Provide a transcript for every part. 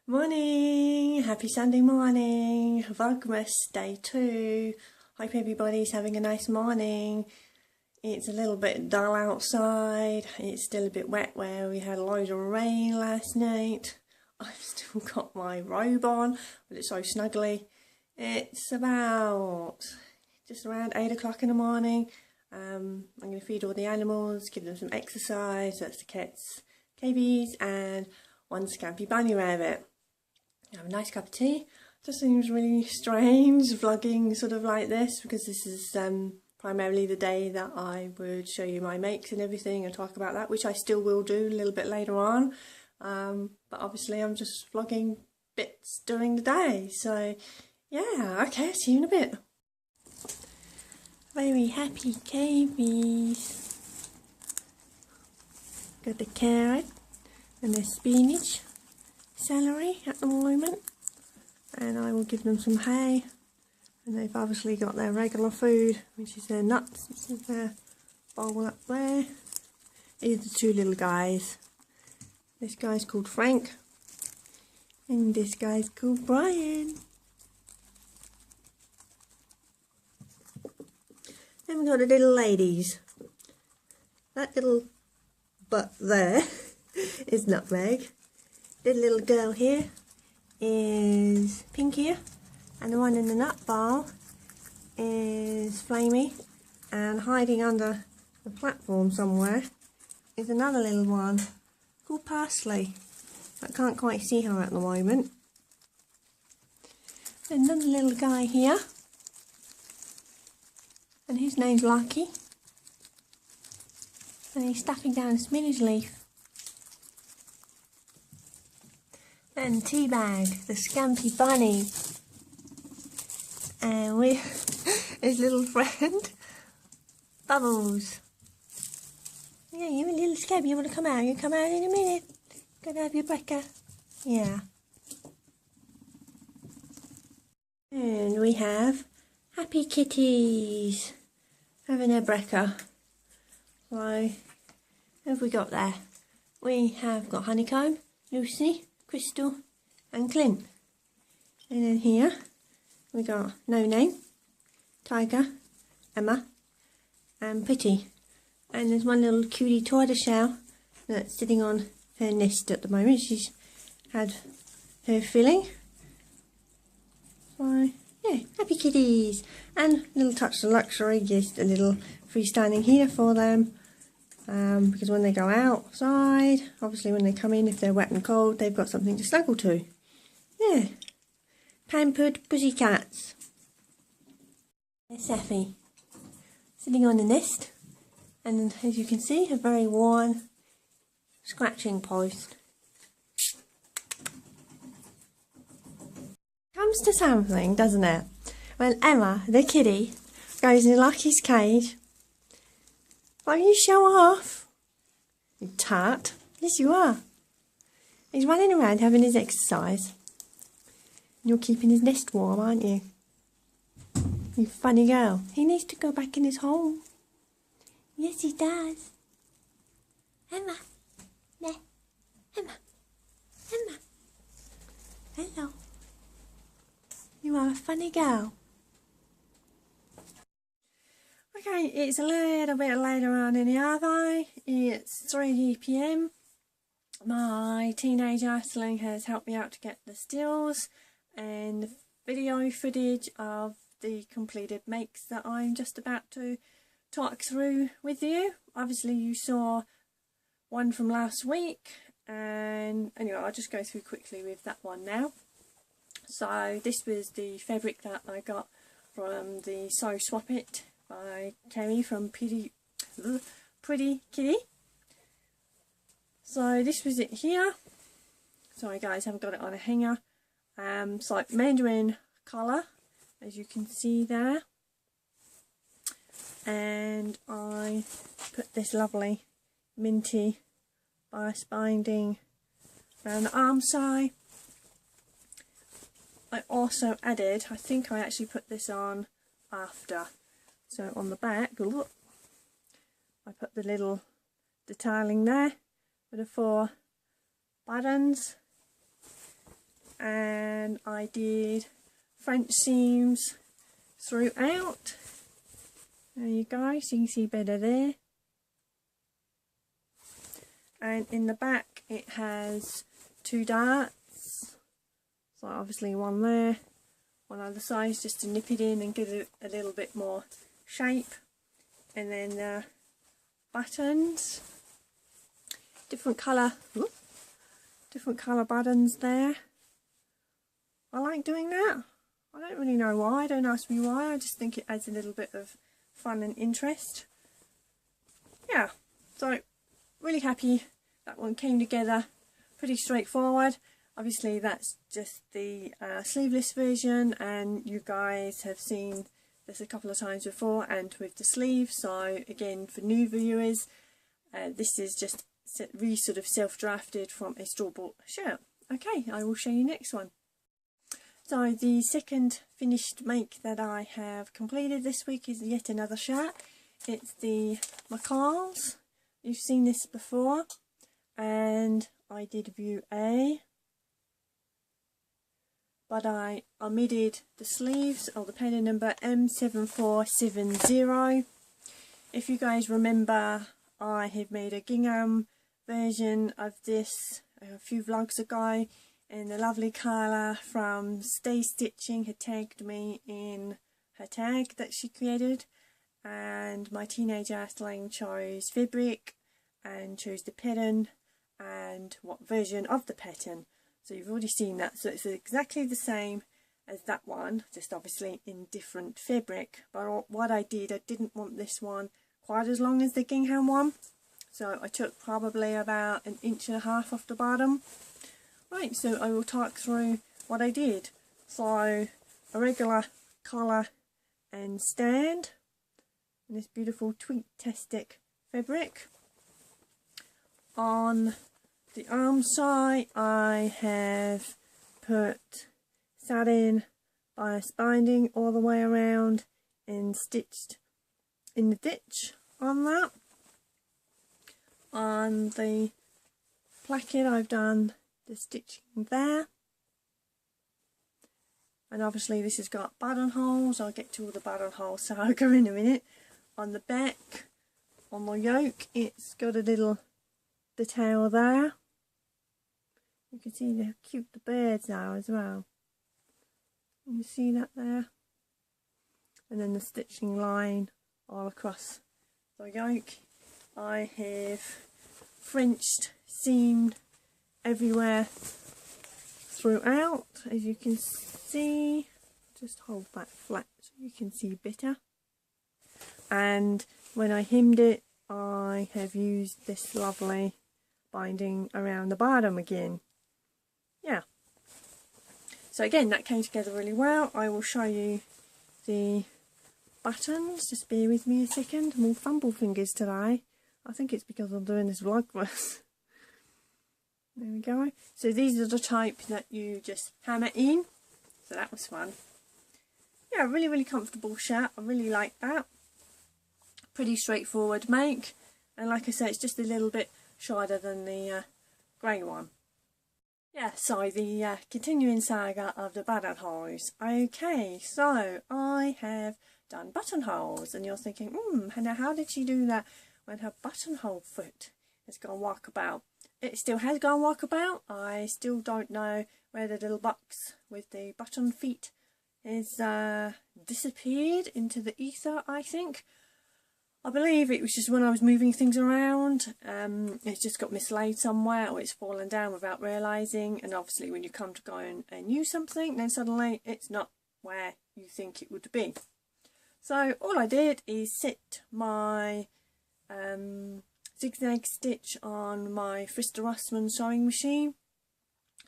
Morning, happy Sunday morning, Vlogmas day 2. Hope everybody's having a nice morning. It's a little bit dull outside, it's still a bit wet where we had loads of rain last night. I've still got my robe on, but it's so snuggly. It's about just around 8 o'clock in the morning. I'm going to feed all the animals, give them some exercise. That's the cats, KBs, and one Scampy Bunny Rabbit. Have a nice cup of tea. Just seems really strange vlogging sort of like this, because this is primarily the day that I would show you my makes and everything and talk about that, which I still will do a little bit later on. But obviously I'm just vlogging bits during the day. So yeah, okay, see you in a bit. Very happy KBs. Got the carrot and the spinach, celery at the moment, and I will give them some hay, and they've obviously got their regular food, which is their nuts. This is their bowl up there. These are the two little guys. This guy's called Frank and this guy's called Brian. Then we've got the little ladies. That little butt there is Nutmeg. The little girl here is Pinky, and the one in the nut bowl is Flamey, and hiding under the platform somewhere is another little one called Parsley. I can't quite see her at the moment. Another little guy here, and his name's Lucky, and he's stuffing down a spinach leaf. And Teabag, the Scampy Bunny, and his little friend Bubbles. Yeah, you're a little scabby. You want to come out? You come out in a minute. Gonna have your breakfast. Yeah. And we have happy kitties having their breakfast. So, who have we got there? We have got Honeycomb, Lucy, Crystal and Clint. And then here we got No Name, Tiger, Emma and Pitty. And there's one little cutie tortoiseshell that's sitting on her nest at the moment. She's had her filling. So yeah, happy kitties. And a little touch of luxury, just a little freestanding here for them. Because when they go outside, obviously when they come in, if they're wet and cold, they've got something to snuggle to. Yeah. Pampered pussycats. There's Saffy, sitting on the nest, and as you can see, a very worn scratching post. Comes to something, doesn't it? When Emma, the kitty, goes in Lucky's cage. Why don't you show off, you tart? Yes, you are. He's running around having his exercise. You're keeping his nest warm, aren't you? You funny girl. He needs to go back in his hole. Yes, he does. Emma. There. Emma. Emma. Hello. You are a funny girl. Okay, it's a little bit later on in the other. It's 3 PM. My teenage Aisling has helped me out to get the stills and the video footage of the completed makes that I'm just about to talk through with you. Obviously you saw one from last week, and anyway, I'll just go through quickly with that one now. So this was the fabric that I got from the Sew Swap It by Terry from Pretty Kitty. So this was it here. Sorry guys, haven't got it on a hanger. It's like mandarin colour, as you can see there. And I put this lovely minty bias binding around the arm side. I also added, I think I actually put this on after. So on the back, look, I put the little detailing there with the 4 buttons. and I did French seams throughout. There you go, so you can see better there. And in the back it has 2 darts, so obviously one there, one other side, just to nip it in and give it a little bit more shape. And then the buttons, different colour buttons there. I like doing that. I don't really know why, don't ask me why, I just think it adds a little bit of fun and interest. Yeah, so really happy that one came together, pretty straightforward. Obviously that's just the sleeveless version, and you guys have seen this a couple of times before and with the sleeves. So again, for new viewers, this is just sort of self-drafted from a store-bought shirt. Okay, I will show you next one. So the second finished make that I have completed this week is yet another shirt. It's the macaws. You've seen this before, and I did view A, but I omitted the sleeves or the pattern number M7470. If you guys remember, I have made a gingham version of this a few vlogs ago, and the lovely Carla from Stay Stitching had tagged me in her tag that she created, and my teenage Aisling chose fabric and chose the pattern and what version of the pattern. So you've already seen that, so it's exactly the same as that one, just obviously in different fabric. But what I didn't want this one quite as long as the gingham one, so I took probably about 1.5 inches off the bottom. Right, so I will talk through what I did. So a regular collar and stand in this beautiful tweed-tastic fabric. On the arm side I have put satin bias binding all the way around and stitched in the ditch on that. On the placket I've done the stitching there, and obviously this has got buttonholes. I'll get to all the buttonhole saga in a minute. On the back, on the yoke, it's got a little detail there. You can see how cute the birds are as well. You can see that there. And then the stitching line all across the yoke. I have Frenched seamed everywhere throughout, as you can see. Just hold that flat so you can see better. And when I hemmed it, I have used this lovely binding around the bottom again. Yeah, so again, that came together really well. I will show you the buttons, just bear with me a second. I'm all fumble fingers today. I think it's because I'm doing this vlogmas. There we go. So these are the type that you just hammer in. So that was fun. Yeah, really comfortable shirt. I really like that. Pretty straightforward make. And like I said, it's just a little bit shorter than the grey one. Yeah, so the continuing saga of the buttonholes. Okay, so I have done buttonholes. And you're thinking, Hannah, how did she do that when her buttonhole foot has gone walkabout? It still has gone walkabout. I still don't know where the little box with the button feet is disappeared into the ether, I think. I believe it was just when I was moving things around. It's just got mislaid somewhere, or it's fallen down without realising. And obviously when you come to go and use something, then suddenly it's not where you think it would be. So all I did is set my zigzag stitch on my Frista Rossmann sewing machine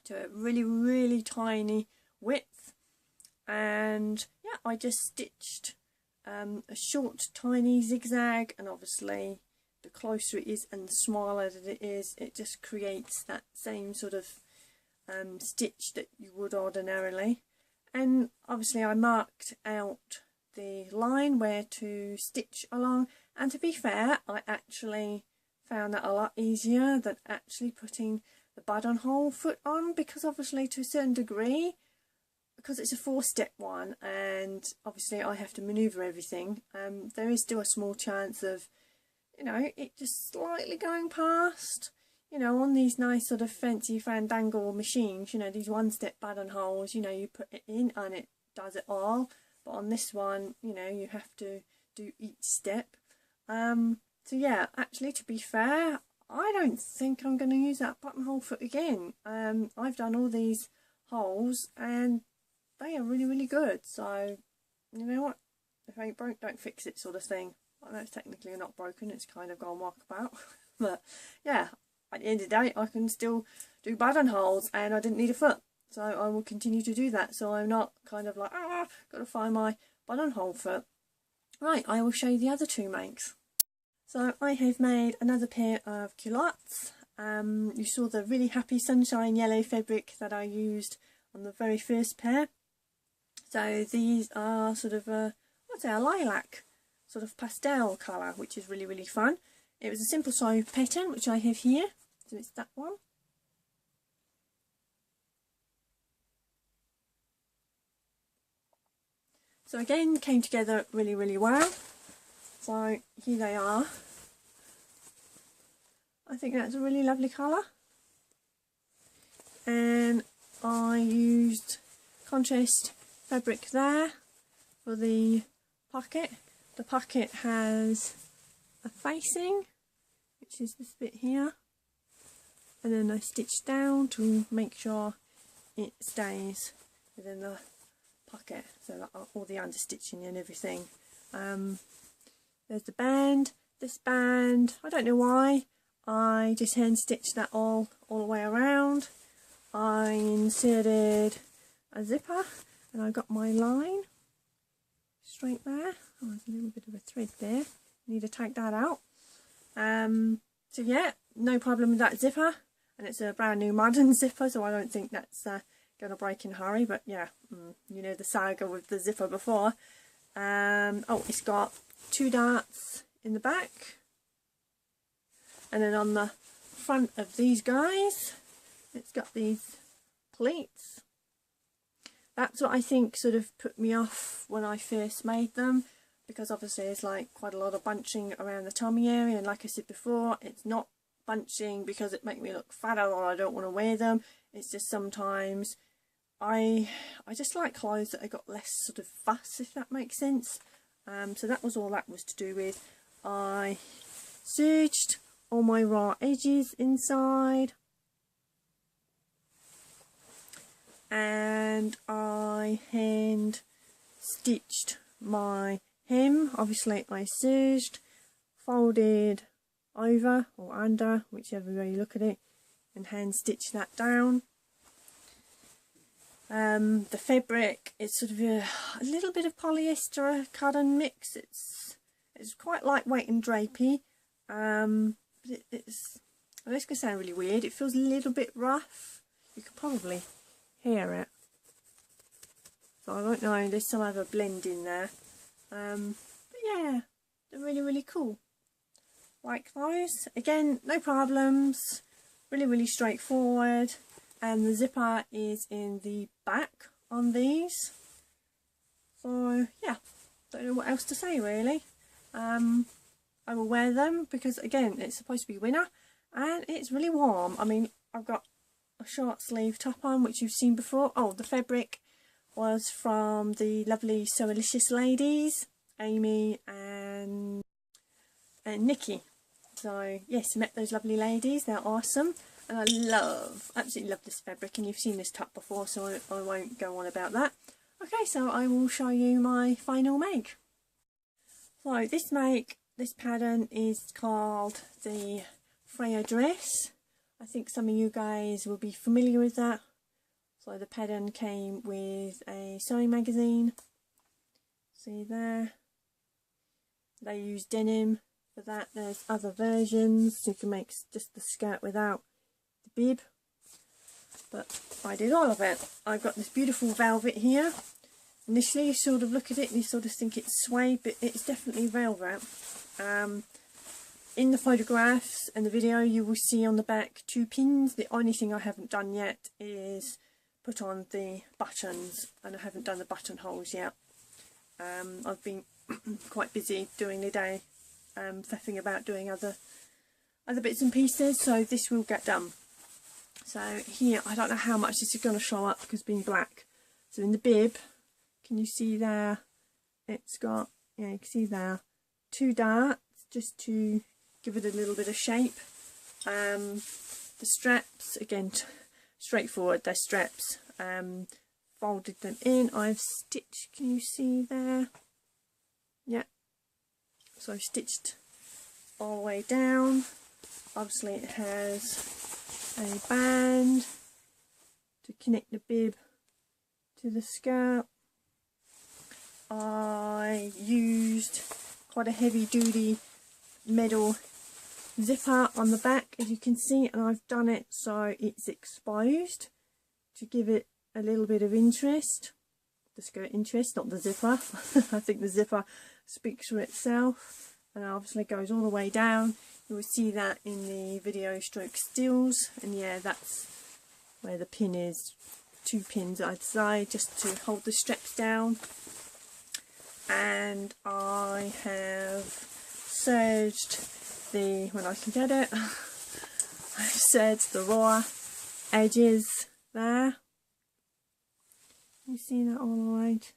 to a really tiny width, and yeah, I just stitched a short tiny zigzag, and obviously the closer it is and the smaller that it is, it just creates that same sort of stitch that you would ordinarily. And obviously I marked out the line where to stitch along, and to be fair, I actually found that a lot easier than actually putting the buttonhole foot on, because obviously to a certain degree, because it's a 4-step one and obviously I have to manoeuvre everything, there is still a small chance of, you know, it just slightly going past. You know, on these nice sort of fancy fandangle machines, you know, these 1-step buttonholes, you know, you put it in and it does it all. But on this one, you know, you have to do each step. So yeah, actually, to be fair, I don't think I'm going to use that buttonhole foot again. I've done all these holes and they are really, really good. So, you know what? If it ain't broke, don't fix it, sort of thing. I know it's technically not broken, it's kind of gone walkabout. But yeah, at the end of the day, I can still do buttonholes and I didn't need a foot. So I will continue to do that. So I'm not kind of like, got to find my buttonhole foot. Right, I will show you the other 2 makes. So I have made another pair of culottes. You saw the really happy sunshine yellow fabric that I used on the very first pair. So these are sort of a lilac sort of pastel colour, which is really, really fun. It was a simple sew pattern, which I have here. So it's that one. So again, came together really, really well. So here they are. I think that's a really lovely colour. And I used contrast fabric there for the pocket. The pocket has a facing, which is this bit here. And then I stitched down to make sure it stays within the pocket, so that all the understitching and everything. There's the band. This band, I don't know why, I just hand stitched that all the way around. I inserted a zipper and I got my line straight there. Oh, there's a little bit of a thread there. Need to take that out. So yeah, no problem with that zipper, and it's a brand new modern zipper, so I don't think that's going to break in a hurry. But yeah, you know the saga with the zipper before. Oh, it's got 2 darts in the back, and then on the front of these guys it's got these pleats. That's what I think sort of put me off when I first made them, because obviously there's like quite a lot of bunching around the tummy area, and like I said before, it's not bunching because it makes me look fatter or I don't want to wear them. It's just sometimes I just like clothes that I got less sort of fuss, if that makes sense. So that was all that was to do with. I serged all my raw edges inside, and I hand stitched my hem. Obviously I serged, folded over or under, whichever way you look at it, and hand stitched that down. The fabric is sort of a little bit of polyester cotton mix. It's quite lightweight and drapey, but it's, I know it's going to sound really weird, it feels a little bit rough. You could probably hear it, so I don't know, there's some other blend in there, but yeah, they're really, really cool. Like those, again, no problems, really, really straightforward. And the zipper is in the back on these. So yeah, don't know what else to say really. I will wear them because again it's supposed to be winter and it's really warm. I mean, I've got a short sleeve top on, which you've seen before. Oh, the fabric was from the lovely Sewalicious ladies, Amy and Nikki. So yes, met those lovely ladies, they're awesome. And I absolutely love this fabric, and you've seen this top before, so I won't go on about that. Okay, so I will show you my final make. So this pattern is called the Freya dress. I think some of you guys will be familiar with that. So the pattern came with a sewing magazine. See there? They use denim for that. There's other versions, so you can make just the skirt without bib, but I did all of it. I've got this beautiful velvet here. Initially you sort of look at it and you sort of think it's suede, but it's definitely velvet. In the photographs and the video you will see on the back 2 pins. The only thing I haven't done yet is put on the buttons, and I haven't done the buttonholes yet. I've been quite busy during the day, faffing about doing other bits and pieces, so this will get done. So here, I don't know how much this is going to show up because being black. So in the bib, can you see there, it's got, yeah, you can see there, 2 darts just to give it a little bit of shape. The straps, again, straightforward, they're straps. Folded them in, I've stitched, can you see there? Yeah, so I've stitched all the way down. Obviously it has a band to connect the bib to the skirt. I used quite a heavy duty metal zipper on the back, as you can see, and I've done it so it's exposed to give it a little bit of interest, the skirt interest, not the zipper. I think the zipper speaks for itself, and obviously goes all the way down. You will see that in the video stroke stills, and yeah, that's where the pin is. 2 pins I'd say, just to hold the straps down. And I have serged the, when I can get it, I've serged the raw edges there. You see that all right?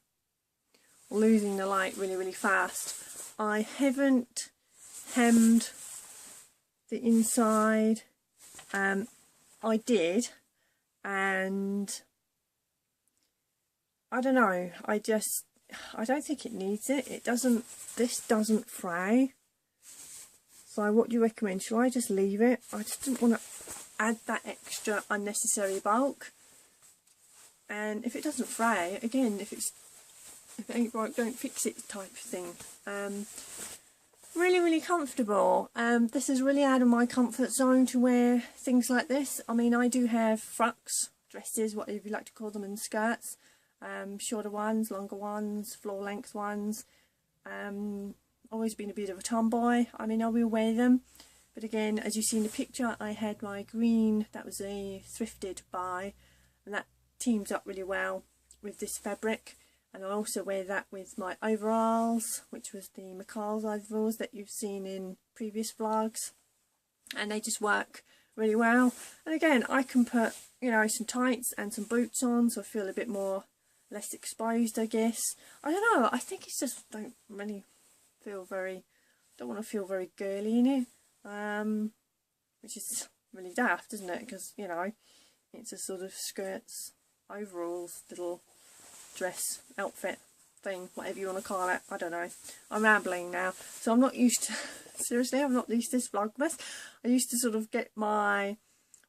Losing the light really fast. I haven't hemmed the inside. I did, and I don't know, I don't think it needs it. It doesn't, this doesn't fray. So what do you recommend? Shall I just leave it? I just didn't want to add that extra unnecessary bulk. And if it doesn't fray, again, if it ain't broke, don't fix it type of thing. Really comfortable. This is really out of my comfort zone to wear things like this. I mean, I do have frocks, dresses, whatever you like to call them, and skirts. Shorter ones, longer ones, floor length ones. Always been a bit of a tomboy. I mean, I will wear them, but again, as you see in the picture, I had my green, that was a thrifted buy, and that teams up really well with this fabric. And I also wear that with my overalls, which was the McCall's overalls that you've seen in previous vlogs, and they just work really well. And again, I can put, you know, some tights and some boots on, so I feel a bit more less exposed, I guess. I don't know, I think it's just, don't really feel very, don't want to feel very girly in it, which is really daft, isn't it? Because, you know, it's a sort of skirts, overalls, little dress outfit thing, whatever you want to call it. I don't know, I'm rambling now. So I'm not used to, seriously, I'm not used to this vlogmas. I used to sort of get my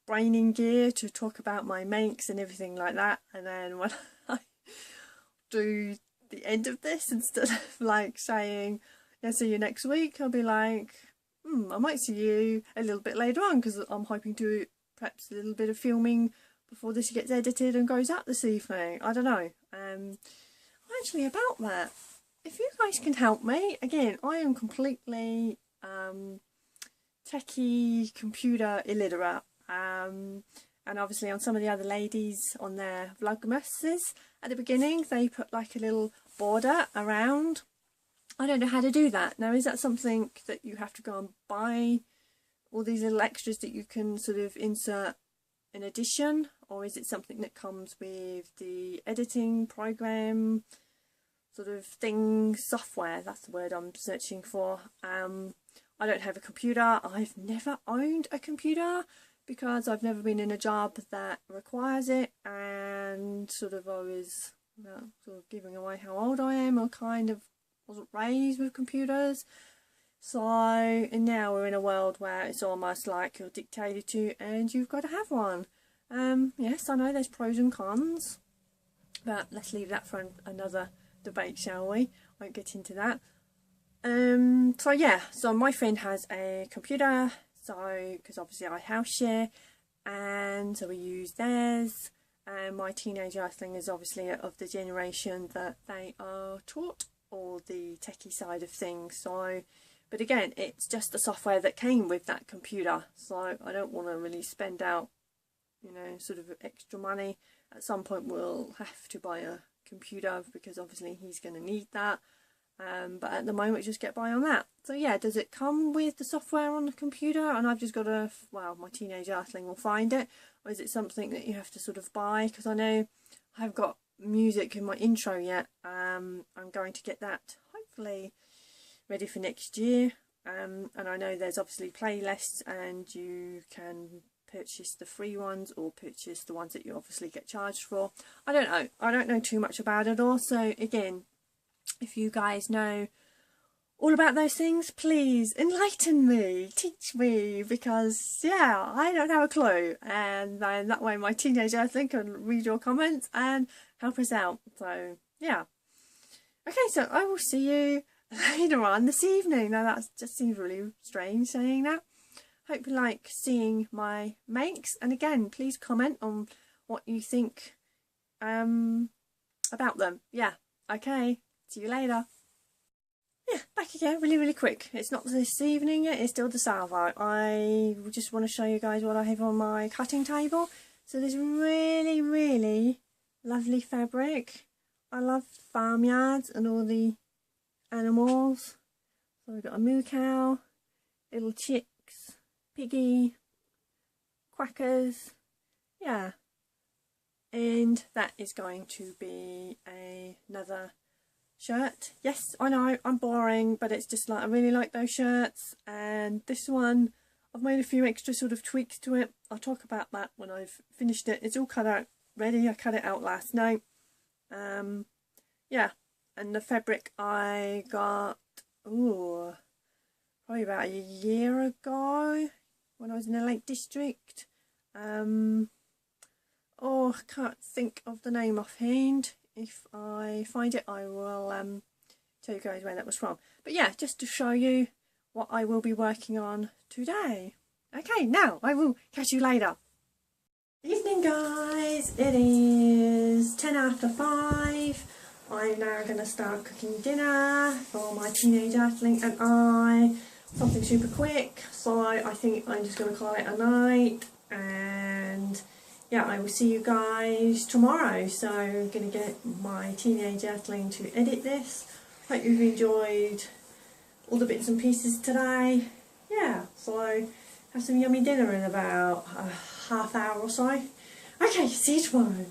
brain in gear to talk about my makes and everything like that, and then when I do the end of this, instead of like saying, yeah, see you next week, I'll be like, I might see you a little bit later on, because I'm hoping to perhaps a little bit of filming before this gets edited and goes out this evening. I don't know. Actually, about that, if you guys can help me, again, I am completely techie, computer illiterate, and obviously on some of the other ladies on their vlogmases at the beginning, they put like a little border around. I don't know how to do that. Now, is that something that you have to go and buy all these little extras that you can sort of insert in addition, or is it something that comes with the editing program sort of thing, software? That's the word I'm searching for. I don't have a computer. I've never owned a computer because I've never been in a job that requires it, and sort of I was sort of giving away how old I am. I kind of wasn't raised with computers. So, and now we're in a world where it's almost like you're dictated to and you've got to have one. Yes, I know there's pros and cons, but let's leave that for another debate, shall we? Won't get into that. So yeah, so my friend has a computer, so, because obviously I house share, and so we use theirs. And my teenage earthling is obviously of the generation that they are taught all the techie side of things. So But again, it's just the software that came with that computer, so I don't want to really spend out, you know, sort of extra money. At some point we'll have to buy a computer because obviously he's going to need that. But at the moment just get by on that. So yeah, does it come with the software on the computer and I've just got to, well, my teenage earthling will find it, or is it something that you have to sort of buy? Because I know I haven't got music in my intro yet. I'm going to get that hopefully ready for next year. And I know there's obviously playlists and you can purchase the free ones or purchase the ones that you obviously get charged for. I don't know too much about it all. So again, if you guys know all about those things, please enlighten me, teach me, because yeah, I don't have a clue, and then that way my teenage earthling can read your comments and help us out. So yeah, okay, so I will see you later on this evening. Now that just seems really strange saying that. Hope you like seeing my makes, and again, please comment on what you think about them. Yeah, okay, see you later. Yeah, back again, really quick. It's not this evening yet, it's still the salvo. I just want to show you guys what I have on my cutting table. So this really lovely fabric. I love farmyards and all the animals. So we've got a moo cow, little chicks, piggy, quackers, yeah. And that is going to be another shirt. Yes, I know, I'm boring, but it's just like I really like those shirts. And this one, I've made a few extra sort of tweaks to it. I'll talk about that when I've finished it. It's all cut out ready. I cut it out last night. Yeah, and the fabric I got probably about a year ago when I was in the Lake District. Oh, I can't think of the name offhand. If I find it, I will tell you guys where that was from. But yeah, just to show you what I will be working on today. Okay, now I will catch you later. Evening guys, it is 10 after 5. I'm now going to start cooking dinner for my teenage earthling and I. Something super quick, so I think I'm just going to call it a night, and yeah, I will see you guys tomorrow. So I'm going to get my teenage earthling to edit this. Hope you've enjoyed all the bits and pieces today. Yeah, so have some yummy dinner in about a half hour or so. Okay, see you tomorrow.